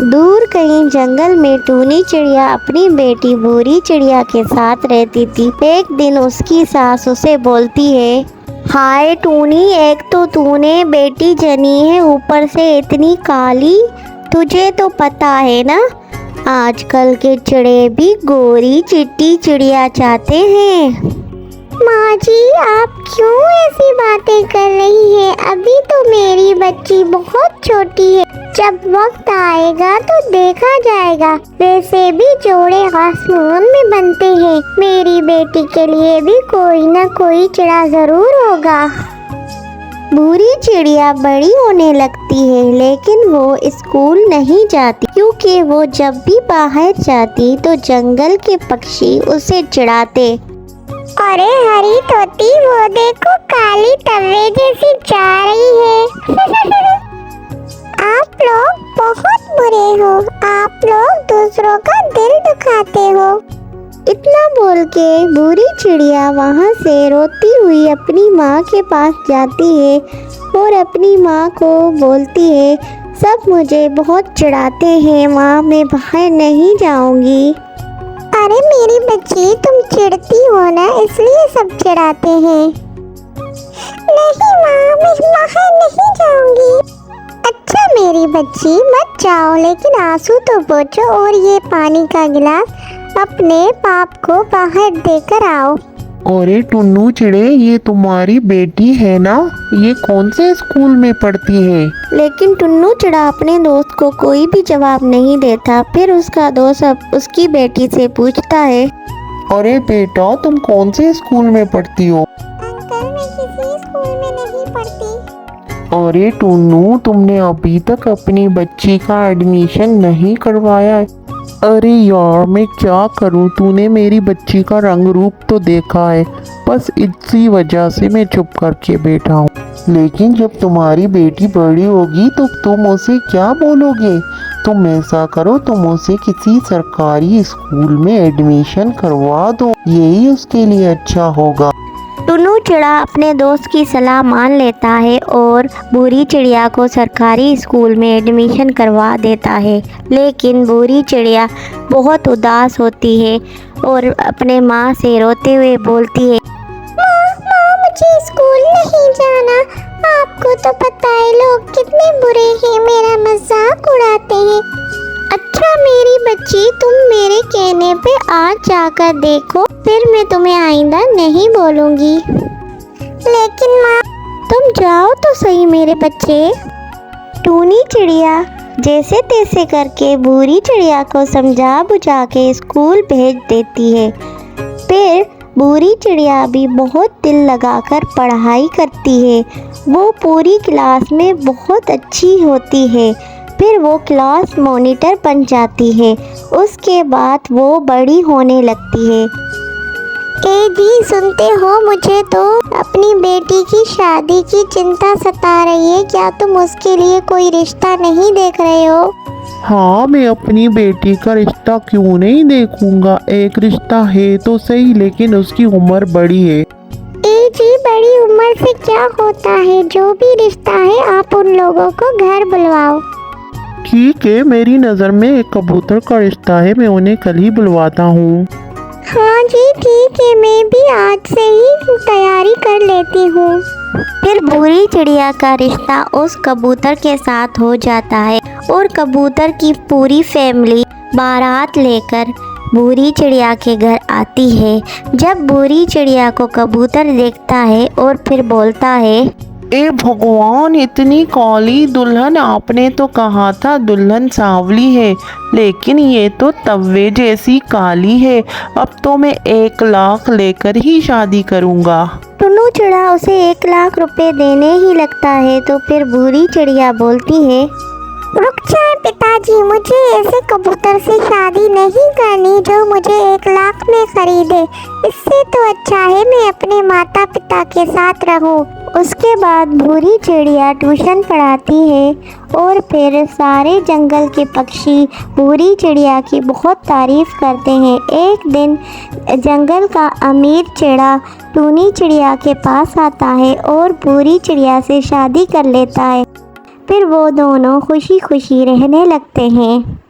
दूर कहीं जंगल में टूनी चिड़िया अपनी बेटी भूरी चिड़िया के साथ रहती थी। एक दिन उसकी सास उसे बोलती है, हाय टूनी, एक तो तूने बेटी जनी है, ऊपर से इतनी काली। तुझे तो पता है ना, आजकल के चिड़े भी गोरी चिट्टी चिड़िया चाहते हैं। माँ जी, आप क्यों ऐसी बातें कर रही हैं? अभी तो मेरी बच्ची बहुत छोटी है, जब वक्त आएगा तो देखा जाएगा। वैसे भी जोड़े आसमान में बनते हैं, मेरी बेटी के लिए भी कोई ना कोई चिड़ा जरूर होगा। भूरी चिड़िया बड़ी होने लगती है, लेकिन वो स्कूल नहीं जाती, क्योंकि वो जब भी बाहर जाती तो जंगल के पक्षी उसे चिढ़ाते। अरे हरी तोती, वो देखो काली तवे जैसी जा रही है। आप लोग बहुत बुरे हो, आप लोग दूसरों का दिल दुखाते हो। इतना बोल के भूरी चिड़िया वहाँ से रोती हुई अपनी माँ के पास जाती है और अपनी माँ को बोलती है, सब मुझे बहुत चिढ़ाते हैं माँ, मैं बाहर नहीं जाऊँगी। अरे मेरी बच्ची, तुम चिढ़ती हो ना, इसलिए सब चिढ़ाते हैं। नहीं माँ, मैं बाहर नहीं जाऊँगी। अच्छा मेरी बच्ची, मत जाओ, लेकिन आंसू तो पोंछो और ये पानी का गिलास अपने पाप को बाहर देकर आओ। अरे टुन्नू चिड़े, ये तुम्हारी बेटी है ना? ये कौन से स्कूल में पढ़ती है? लेकिन टुन्नू चिड़ा अपने दोस्त को कोई भी जवाब नहीं देता। फिर उसका दोस्त अब उसकी बेटी से पूछता है, अरे बेटा, तुम कौन से स्कूल में पढ़ती हो? अंकल, मैं किसी स्कूल में नहीं पढ़ती। अरे टुन्नू, तुमने अभी तक अपनी बच्ची का एडमिशन नहीं करवाया है? अरे यार, मैं क्या करूं, तूने मेरी बच्ची का रंग रूप तो देखा है, बस इसी वजह से मैं चुप करके बैठा हूँ। लेकिन जब तुम्हारी बेटी बड़ी होगी तो तुम उसे क्या बोलोगे? तुम ऐसा करो, तुम उसे किसी सरकारी स्कूल में एडमिशन करवा दो, यही उसके लिए अच्छा होगा। टुन्नू चिड़ा अपने दोस्त की सलाह मान लेता है और भूरी चिड़िया को सरकारी स्कूल में एडमिशन करवा देता है। लेकिन भूरी चिड़िया बहुत उदास होती है और अपने माँ से रोते हुए बोलती है, माँ, मुझे स्कूल नहीं जाना। आपको तो पता है लोग कितने बुरे हैं, मेरा मजाक उड़ाते हैं। अच्छा मेरी बच्ची, तुम मेरे कहने पे आज जाकर देखो, फिर मैं तुम्हें आइंदा नहीं बोलूँगी। लेकिन माँ, तुम जाओ तो सही मेरे बच्चे। टूनी चिड़िया जैसे तैसे करके भूरी चिड़िया को समझा बुझा के स्कूल भेज देती है। फिर भूरी चिड़िया भी बहुत दिल लगाकर पढ़ाई करती है। वो पूरी क्लास में बहुत अच्छी होती है। फिर वो क्लास मॉनिटर बन जाती है। उसके बाद वो बड़ी होने लगती है। ए जी, सुनते हो, मुझे तो अपनी बेटी की शादी की चिंता सता रही है। क्या तुम उसके लिए कोई रिश्ता नहीं देख रहे हो? हाँ, मैं अपनी बेटी का रिश्ता क्यों नहीं देखूंगा। एक रिश्ता है तो सही, लेकिन उसकी उम्र बड़ी है। ए जी, बड़ी उम्र से क्या होता है? जो भी रिश्ता है आप उन लोगों को घर बुलवाओ। ठीक है, मेरी नज़र में एक कबूतर का रिश्ता है, मैं उन्हें कल ही बुलवाता हूँ। हाँ जी ठीक है, मैं भी आज से ही तैयारी कर लेती हूँ। फिर भूरी चिड़िया का रिश्ता उस कबूतर के साथ हो जाता है और कबूतर की पूरी फैमिली बारात लेकर भूरी चिड़िया के घर आती है। जब भूरी चिड़िया को कबूतर देखता है और फिर बोलता है, ए भगवान, इतनी काली दुल्हन! आपने तो कहा था दुल्हन सांवली है, लेकिन ये तो तवे जैसी काली है। अब तो मैं 1 लाख लेकर ही शादी करूँगा। टुन्नू चिड़ा उसे 1 लाख रुपए देने ही लगता है। तो फिर भूरी चिड़िया बोलती है, रुक जाए पिताजी, मुझे ऐसे कबूतर से शादी नहीं करनी जो मुझे 1 लाख में खरीदे। इससे तो अच्छा है मैं अपने माता पिता के साथ रहूं। उसके बाद भूरी चिड़िया ट्यूशन पढ़ाती है और फिर सारे जंगल के पक्षी भूरी चिड़िया की बहुत तारीफ करते हैं। एक दिन जंगल का अमीर चिड़ा टूनी चिड़िया के पास आता है और भूरी चिड़िया से शादी कर लेता है। फिर वो दोनों खुशी खुशी रहने लगते हैं।